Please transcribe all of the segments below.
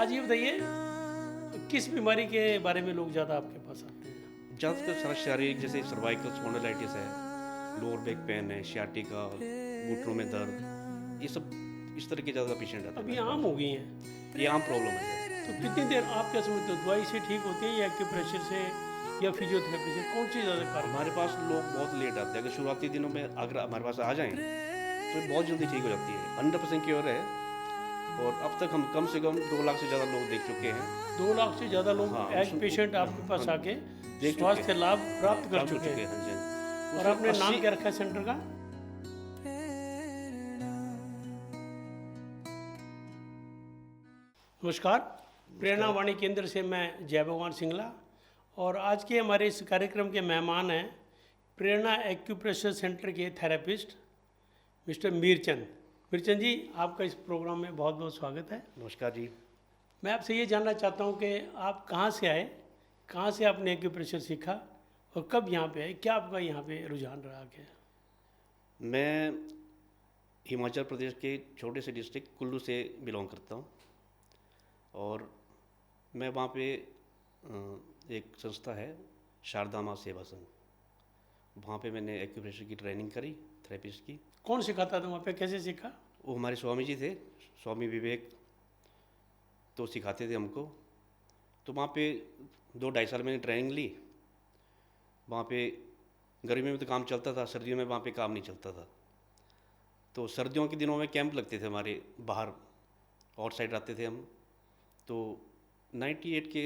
आज ये बताइए किस बीमारी के बारे में लोग ज़्यादा आपके पास आते हैं? ज़्यादातर सारा शारीरिक जैसे सर्वाइकल स्पॉन्डिलाइटिस है, लोअर बैक पेन है, सियाटिका, घुटनों में दर्द, ये सब इस तरह के ज़्यादा पेशेंट आते अब हैं ये मेरे आम हो गई हैं, पास। ये आम प्रॉब्लम है सर। तो कितनी देर आप क्या समझते हो दवाई से ठीक होती है या एक्यूप्रेशर से या फिजियोथेरेपी से, कौन सी ज़्यादा कारगर? हमारे पास लोग बहुत लेट आते हैं। अगर शुरुआती दिनों में अगर हमारे पास आ जाएँ तो बहुत जल्दी ठीक हो जाती है, 100% क्योर है। और अब तक हम कम से कम 2 लाख से ज़्यादा लोग देख चुके हैं। 2 लाख से ज़्यादा लोग हाँ, एज उसमें- पेशेंट आपके पास हाँ, आके देख चुके स्वास्थ्य हैं। लाभ प्राप्त कर प्राप्त हो चुके हैं। हाँ जी, हाँ जी। और उसमें आपने नाम 80 क्या रखा है सेंटर का? नमस्कार, प्रेरणा वाणी केंद्र से मैं जय भगवान सिंगला और आज के हमारे इस कार्यक्रम के मेहमान हैं प्रेरणा एक्यूप्रेशर सेंटर के थेरेपिस्ट मिस्टर मीरचंद। मीरचंद जी, आपका इस प्रोग्राम में बहुत बहुत स्वागत है। नमस्कार जी। मैं आपसे ये जानना चाहता हूँ कि आप कहाँ से आए, कहाँ से आपने एक्यूप्रेशर सीखा और कब यहाँ पे आए, क्या आपका यहाँ पे रुझान रहा क्या? मैं हिमाचल प्रदेश के छोटे से डिस्ट्रिक्ट कुल्लू से बिलोंग करता हूँ और मैं वहाँ पे एक संस्था है शारदा माँ सेवा संघ, वहाँ पे मैंने एक्यूप्रेशर की ट्रेनिंग करी, थेरेपिस्ट की। कौन सिखाता था वहाँ पे, कैसे सीखा? वो हमारे स्वामी जी थे, स्वामी विवेक, तो सिखाते थे हमको। तो वहाँ पे 2-2.5 साल मैंने ट्रेनिंग ली। वहाँ पे गर्मियों में तो काम चलता था, सर्दियों में वहाँ पे काम नहीं चलता था। तो सर्दियों के दिनों में कैंप लगते थे हमारे बाहर, आउट साइड आते थे हम। तो 98 के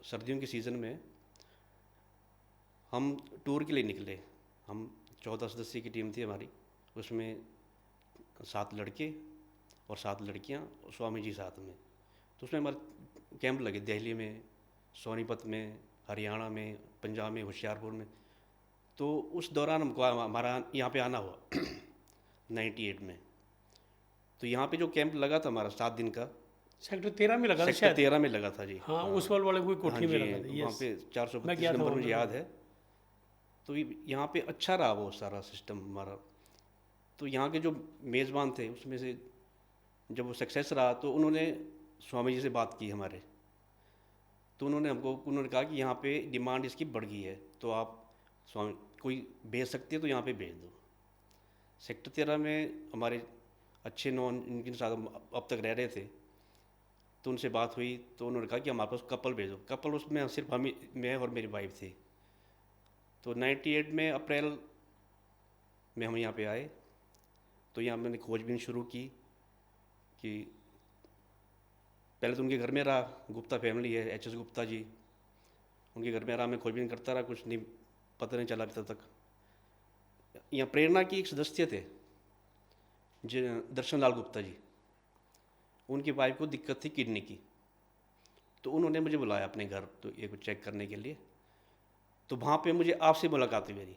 सर्दियों के सीज़न में हम टूर के लिए निकले। हम 14 सदस्य की टीम थी हमारी, उसमें 7 लड़के और 7 लड़कियां और स्वामी जी साथ में। तो उसमें हमारे कैंप लगे दिल्ली में, सोनीपत में, हरियाणा में, पंजाब में, होशियारपुर में। तो उस दौरान हमको हमारा यहाँ पे आना हुआ 98 में। तो यहाँ पे जो कैंप लगा था हमारा 7 दिन का, सेक्टर 13 में लगा था सेक्टर शायद। 13 में लगा था जी। हाँ, उस वाले कोई कोठी में लगा था। वहाँ यस, पे मैं 432 गया था नंबर वहाँ मुझे पे। याद है। तो यहाँ पे अच्छा रहा वो सारा सिस्टम हमारा। तो यहाँ के जो मेज़बान थे उसमें से जब वो सक्सेस रहा तो उन्होंने स्वामी जी से बात की हमारे। तो उन्होंने कहा कि यहाँ पे डिमांड इसकी बढ़ गई है, तो आप स्वामी कोई भेज सकते हैं तो यहाँ पे भेज दो। सेक्टर 13 में हमारे अच्छे नॉन इनके साथ हम अब तक रह रहे थे, तो उनसे बात हुई तो उन्होंने कहा कि हमारे पास कपल भेजो। कपल उसमें सिर्फ मैं और मेरी वाइफ थी। तो 98 में अप्रैल में हम यहाँ पे आए। तो यहाँ मैंने खोजबीन शुरू की कि पहले तो उनके घर में रहा, गुप्ता फैमिली है, एच एस गुप्ता जी, उनके घर में रहा। मैं खोजबीन करता रहा, कुछ नहीं पता नहीं चला अभी तक। यहाँ प्रेरणा की एक सदस्य थे दर्शन लाल गुप्ता जी, उनकी वाइफ को दिक्कत थी किडनी की। तो उन्होंने मुझे बुलाया अपने घर तो एक चेक करने के लिए। तो वहाँ पे मुझे आपसे मुलाकात हुई मेरी।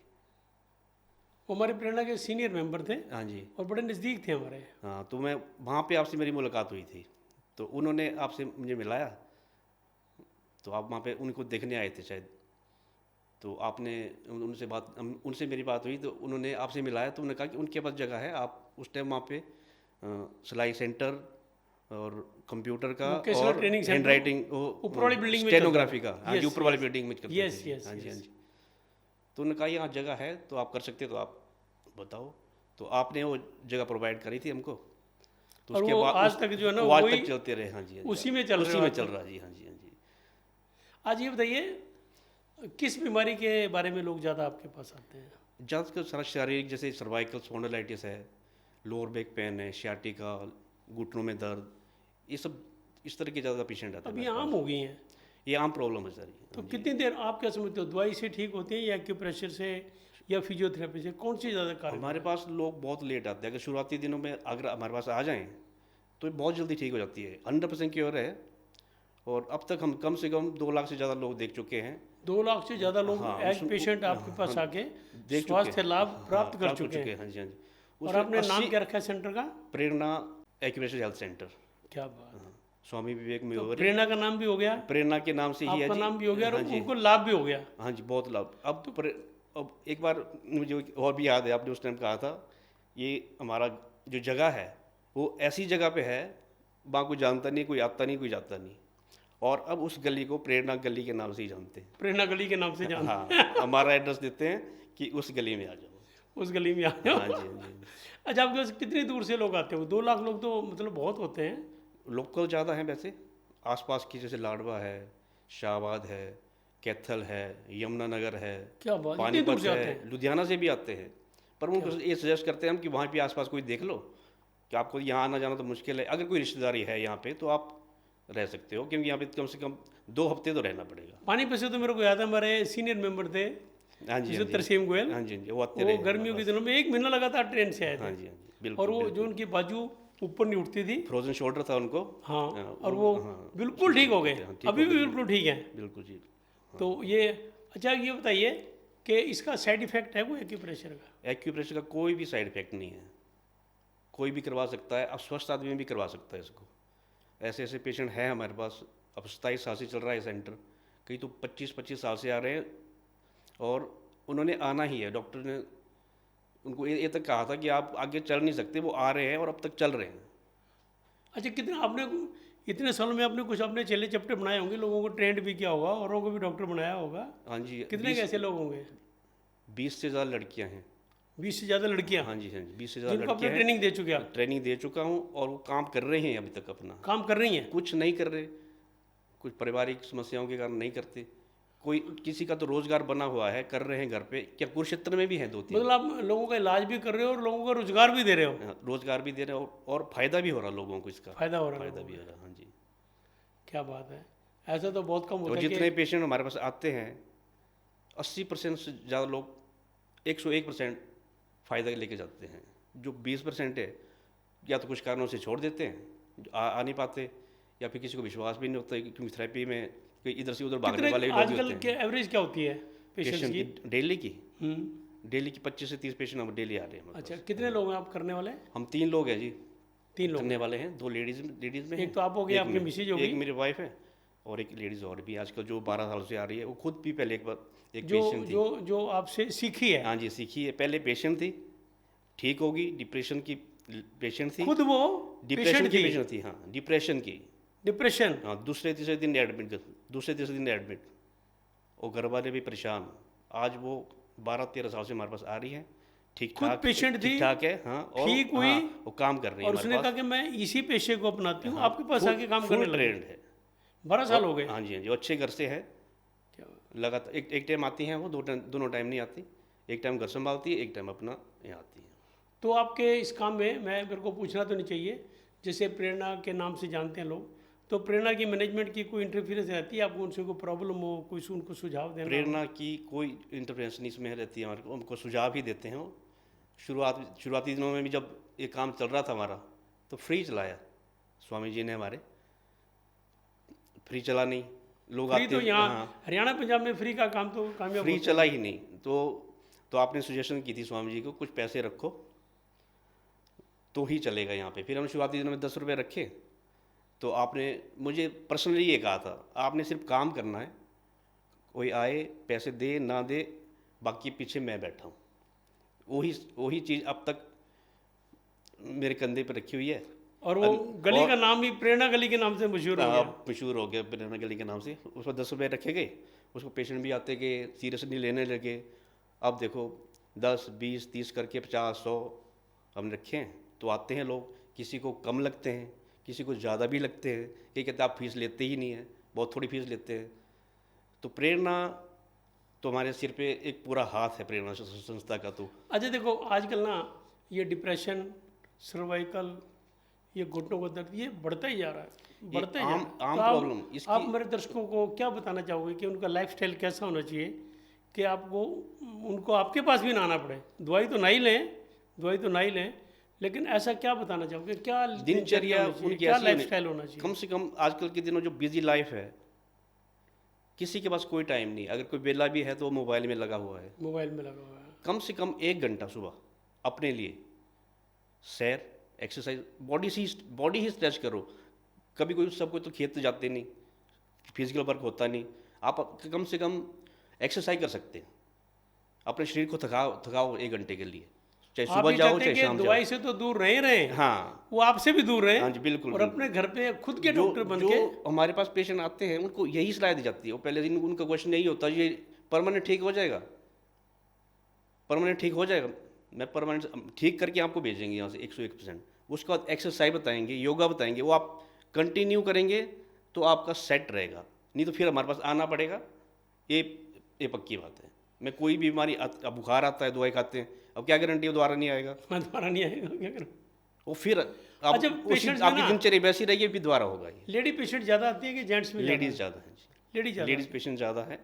वो हमारे प्रेरणा के सीनियर मेंबर थे हाँ जी। और बड़े नज़दीक थे हमारे। हाँ, तो मैं वहाँ पे आपसे मेरी मुलाकात हुई थी। तो उन्होंने आपसे मुझे मिलाया। तो आप वहाँ पे उनको देखने आए थे शायद। तो आपने उनसे मेरी बात हुई तो उन्होंने आपसे मिलाया। तो उन्होंने कहा कि उनके पास जगह है, आप उस टाइम वहाँ पे सिलाई सेंटर और कंप्यूटर का वोकेशनल और ट्रेनिंग सेंटर हैंड राइटिंग, ऊपर वाली बिल्डिंग में स्टेनोग्राफी का, हाँ जी, Yes, ऊपर वाली yes. बिल्डिंग में करते Yes, थे। yes, हाँ जी, yes. हाँ जी। तो उन्होंने कहा यहाँ जगह है तो आप कर सकते, तो आप बताओ। तो आपने वो जगह प्रोवाइड करी थी हमको। तो और उसके वो बाद आज तक जो है ना वो आज वही तक चलते रहे। हाँ जी, हाँ जी। उसी में चल उसी रहा में है चल आजकल। रहा जी। हाँ जी, हाँ जी। आज ये बताइए किस बीमारी के बारे में लोग ज़्यादा आपके पास आते हैं? ज़्यादातर सारा शारीरिक जैसे सर्वाइकल स्पॉन्डिलाइटिस है, लोअर बैक पेन है, सियाटिका, घुटनों में दर्द, ये सब इस तरह के ज़्यादा पेशेंट आते हैं अब ये मेरे आम पास। हो गई हैं, ये आम प्रॉब्लम है सर ये। तो कितनी देर आप क्या समझते हो दवाई से ठीक होती है या एक्यूप्रेशर से या फिजियोथेरेपी से, कौन सी ज़्यादा कारगर? हमारे पास लोग बहुत लेट आते हैं। अगर शुरुआती दिनों में अगर हमारे पास आ जाएँ तो बहुत जल्दी ठीक हो जाती है, 100% क्योर है। और अब तक हम कम से कम 2 लाख से ज़्यादा लोग देख चुके हैं। 2 लाख से ज़्यादा लोग हाँ, एज पेशेंट आपके पास हाँ, आके देख चुके स्वास्थ्य हैं। लाभ हाँ, प्राप्त कर हो चुके हैं। हाँ जी, हाँ जी। और उसमें आपने नाम 80 क्या रखा है सेंटर का? प्रेरणा एक्यूप्रेशर हेल्थ सेंटर। क्या बात, हाँ, स्वामी विवेक तो मेवारी, प्रेरणा का नाम भी हो गया, प्रेरणा के नाम से ही है आपका जी। नाम भी हो गया और हाँ जी, उनको लाभ भी हो गया। हाँ जी, बहुत लाभ। अब एक बार मुझे और भी याद है, आपने उस टाइम कहा था ये हमारा जो जगह है वो ऐसी जगह पे है वहाँ कोई जानता नहीं, कोई आता नहीं, कोई जाता नहीं। और अब उस गली को प्रेरणा गली के नाम से ही जानते हैं। प्रेरणा गली के नाम से जान हाँ, हमारा एड्रेस देते हैं कि उस गली में आ जाओ। उस गली में आ जाओ। हाँ जी, हाँ जी। अच्छा, आपके पास कितनी दूर से लोग आते हो? 2 लाख लोग तो मतलब बहुत होते हैं। लोकल ज़्यादा हैं वैसे, आसपास की जैसे लाडवा है, शाहबाद है, कैथल है, यमुनानगर है, क्या बात, इतनी दूर पानीपत से आते है, हैं? लुधियाना से भी आते हैं। पर उनको ये सजेस्ट करते हैं हम कि वहाँ भी आसपास कोई देख लो, कि आपको यहाँ आना जाना तो मुश्किल है। अगर कोई रिश्तेदारी है यहाँ पे तो आप रह सकते हो, क्योंकि यहाँ पे कम से कम 2 हफ्ते तो रहना पड़ेगा। पानीपत से तो मेरे को याद है, हमारे सीनियर मेंबर थे हाँ जी, हाँ जिसे जी। तरसीम गोयल, हाँ जी, हाँ जी, वो आते वो रहे गर्मियों के दिनों में 1 महीना लगातार ट्रेन से आए हाँ थे। जी, हाँ जी, बिल्कुल। और वो जो उनकी बाजू ऊपर नहीं उठती थी, फ्रोजन शोल्डर था उनको। हाँ, हाँ, और वो हाँ, बिल्कुल ठीक हो गए, हाँ, ठीक अभी हो भी गए, बिल्कुल ठीक हैं। बिल्कुल जी। तो ये, अच्छा ये बताइए कि इसका साइड इफेक्ट है कोई एक्यूप्रेशर का? एक्यूप्रेशर का कोई भी साइड इफेक्ट नहीं है, कोई भी करवा सकता है। अब स्वस्थ आदमी भी करवा सकता है इसको। ऐसे ऐसे पेशेंट हैं हमारे पास। अब 27 साल से चल रहा है सेंटर, कई तो 25-25 साल से आ रहे हैं, और उन्होंने आना ही है। डॉक्टर ने उनको ये तक कहा था कि आप आगे चल नहीं सकते, वो आ रहे हैं और अब तक चल रहे हैं। अच्छा, कितने आपने, इतने सालों में आपने कुछ अपने चेले चपटे बनाए होंगे, लोगों को ट्रेंड भी किया होगा, औरों को भी डॉक्टर बनाया होगा। हाँ जी, कितने कैसे लोग होंगे? 20 से ज़्यादा लड़कियां हैं। 20 से ज़्यादा लड़कियां हाँ जी, हाँ जी, 20 से ज़्यादा जिनको आपने लड़कियां हैं। ट्रेनिंग दे चुके आप? ट्रेनिंग दे चुका हूँ और वो काम कर रहे हैं अभी तक अपना। काम कर रही हैं? कुछ नहीं कर रहे, कुछ पारिवारिक समस्याओं के कारण नहीं करते। कोई किसी का तो रोजगार बना हुआ है, कर रहे हैं घर पे। क्या कुरुक्षेत्र में भी हैं 2-3 मतलब आप लोगों का इलाज भी कर रहे हो और लोगों को रोजगार भी दे रहे हो? रोजगार भी दे रहे हो और फायदा भी हो रहा लोगों को इसका। फायदा हो रहा है फायदा लोगों भी को। हो रहा। हाँ जी। क्या बात है, ऐसा तो बहुत कम और होता है जितने कि पेशेंट हमारे पास आते हैं, 80% से ज़्यादा लोग 101% फ़ायदा लेके जाते हैं। जो 20% है, या तो कुछ कारणों से छोड़ देते हैं, आ नहीं पाते, या फिर किसी को विश्वास भी नहीं होता, क्योंकि थेरेपी में कोई इधर से उधर भागने कितने वाले लोग भी आजकल होते के हैं। एवरेज क्या होती है पेशेंट्स पेशेंट की? की डेली की हम्म। डेली की 25 से 30 पेशेंट हम डेली आ रहे हैं हमारे अच्छा, पास। कितने लोग हैं आप करने वाले? हम 3 लोग हैं जी 3 लोग। करने वाले हैं। 2 लेडीज़ में एक हैं, तो आप हो गए, एक आपकी मैं- मिसेज होगी, एक मेरी वाइफ है, और एक लेडीज़ और भी आजकल जो 12 साल से आ रही है। वो खुद भी पहले एक जो पेशेंट थी। जो जो आपसे सीखी है, हाँ जी, सीखी है। पहले पेशेंट थी, ठीक होगी, डिप्रेशन की पेशेंट थी। खुद वो डिप्रेशन पेशेंट की थी? पेशेंट थी, हाँ, डिप्रेशन की। डिप्रेशन? हाँ, दूसरे तीसरे दिन एडमिट, और घर वाले भी परेशान। आज वो 12-13 साल से हमारे पास आ रही है, ठीक खुद ठाक, पेशेंट थी, ठीक ठाक है। हाँ, और ठीक हुई, हाँ, वो काम कर रही है और हमारे उसने पास। कहा कि मैं इसी पेशे को अपनाती हूँ, आपके पास फुल- आके काम फुल करने लगी। ट्रेंड है। 12 साल हो गए? हाँ जी, हाँ जी, वो अच्छे घर से है। क्या? लगातार एक टाइम आती हैं वो, दोनों टाइम नहीं आती। एक टाइम घर संभालती है, एक टाइम अपना यहाँ आती है। तो आपके इस काम में मेरे को पूछना तो नहीं चाहिए, जैसे प्रेरणा के नाम से जानते हैं लोग, तो प्रेरणा की मैनेजमेंट की कोई इंटरफेरेंस रहती है? आपको उनसे कोई प्रॉब्लम हो, कोई उनको सुझाव देना? प्रेरणा की कोई इंटरफेरेंस नहीं इसमें रहती है हमारे को। हमको सुझाव ही देते हैं वो। शुरुआती दिनों में भी जब ये काम चल रहा था हमारा, तो फ्री चलाया स्वामी जी ने हमारे। फ्री चला नहीं, लोग फ्री आते तो यहाँ हाँ, हरियाणा पंजाब में फ्री का काम तो कामयाब फ्री होता चला ही नहीं। तो आपने सजेशन की थी स्वामी जी को, कुछ पैसे रखो तो ही चलेगा यहाँ पे। फिर हमने शुरुआती दिनों में 10 रुपये रखे। तो आपने मुझे पर्सनली ये कहा था, आपने सिर्फ काम करना है, कोई आए पैसे दे ना दे, बाकी पीछे मैं बैठा हूँ। वही चीज़ अब तक मेरे कंधे पर रखी हुई है। और वो गली का नाम भी प्रेरणा गली के नाम से मशहूर हो गया। अब मशहूर हो गया प्रेरणा गली के नाम से। उस पर 10 रुपये रखे गए, उसको पेशेंट भी आते गए, सीरियसली लेने लगे। अब देखो 10, 20, 30 करके 50, 100 हमने रखे हैं। तो आते हैं लोग, किसी को कम लगते हैं, किसी को ज़्यादा भी लगते हैं। ये कहते हैं आप फीस लेते ही नहीं है, बहुत थोड़ी फीस लेते हैं। तो प्रेरणा तो हमारे सिर पे एक पूरा हाथ है, प्रेरणा संस्था का। तो अच्छा देखो, आजकल ना ये डिप्रेशन, सर्वाइकल, ये घुटनों का दर्द, ये बढ़ता ही जा रहा है, बढ़ता ही जा रहा है। आम तो प्रॉब्लम आप मेरे दर्शकों को क्या बताना चाहोगे कि उनका लाइफस्टाइल कैसा होना चाहिए कि आपको उनको आपके पास भी ना आना पड़े? दवाई तो ना ही लें, लेकिन ऐसा क्या बताना चाहोगे, क्या दिनचर्या होनी चाहिए, उनकी क्या ऐसी लाइफस्टाइल होना चाहिए? कम से कम आजकल के दिनों जो बिजी लाइफ है, किसी के पास कोई टाइम नहीं। अगर कोई बेला भी है तो वो मोबाइल में लगा हुआ है। मोबाइल में लगा हुआ है। कम से कम 1 घंटा सुबह अपने लिए सैर, एक्सरसाइज, बॉडी ही स्ट्रेच करो। कभी कोई सबको तो खेत तो जाते नहीं, फिजिकल वर्क होता नहीं। आप कम से कम एक्सरसाइज कर सकते हैं, अपने शरीर को थकाओ 1 घंटे के लिए चाहे आप सुबह ये जाओ चाहते चाहे हैं कि शाम जाओ। दवाई से तो दूर रहे हाँ वो आपसे भी दूर रहे हाँ जी, बिल्कुल, और बिल्कुल। अपने घर पे खुद के जो डॉक्टर बन जो के। हमारे पास पेशेंट आते हैं उनको यही सलाह दी जाती है, वो पहले दिन उनका क्वेश्चन यही होता है, ये परमानेंट ठीक हो जाएगा, परमानेंट ठीक हो जाएगा। मैं परमानेंट ठीक करके आपको भेजेंगे यहाँ से 101%। उसके बाद एक्सरसाइज बताएंगे, योगा बताएंगे, वो आप कंटिन्यू करेंगे तो आपका सेट रहेगा, नहीं तो फिर हमारे पास आना पड़ेगा। ये पक्की बात है। मैं कोई भी बीमारी अब बुखार आता है दवाई खाते हैं, अब क्या गारंटी है दोबारा नहीं आएगा, मैं दोबारा नहीं आएगा, क्या करूं? वो फिर आप अच्छा, उसी पेशेंट्स में आपकी ना दिनचर्या वैसी रहेगी, फिर दोबारा होगा। ये लेडी पेशेंट ज़्यादा आती है कि जेंट्स में लेडीज़ ज़्यादा है जी, लेडीज ज़्यादा? लेडीज़ पेशेंट ज़्यादा है।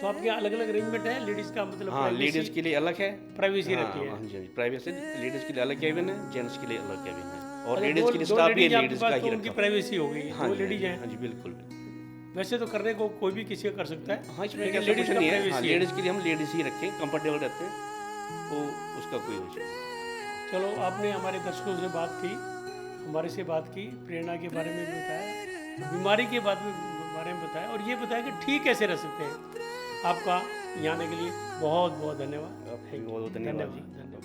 तो आपके अलग अलग अरेंजमेंट है लेडीज़ का, मतलब हाँ, लेडीज़ के लिए अलग है, प्राइवेसी हाँ रखी है? हाँ जी, प्राइवेसी। लेडीज़ के लिए अलग केबिन है, जेंट्स के लिए अलग केबिन है, और अच्छा, लेडीज़ के लिए दो स्टाफ भी लेडीज आपके लेडीज़ पास का तो ही उनकी रखा। प्राइवेसी हो गई, हाँ दो जी, लेडीज हाँ हैं। जी, हाँ जी, बिल्कुल। वैसे तो करने को कोई भी किसी का कर सकता है, हाँ, इसमें लेकिन क्या लेडीज कुछ का नहीं है। हाँ, प्राइवेसी है। लेडीज़ के लिए हम लेडीज़ ही रखें, कंफर्टेबल रहते हैं, तो उसका कोई इशू नहीं। चलो, आपने हमारे दर्शकों से बात की, हमारे से बात की, प्रेरणा के बारे में भी बताया, बीमारी के बारे में बताया, और ये बताया कि ठीक कैसे रह सकते हैं। आपका यहाँ आने के लिए बहुत बहुत धन्यवाद। आपको भी बहुत-बहुत धन्यवाद जी। धन्यवाद।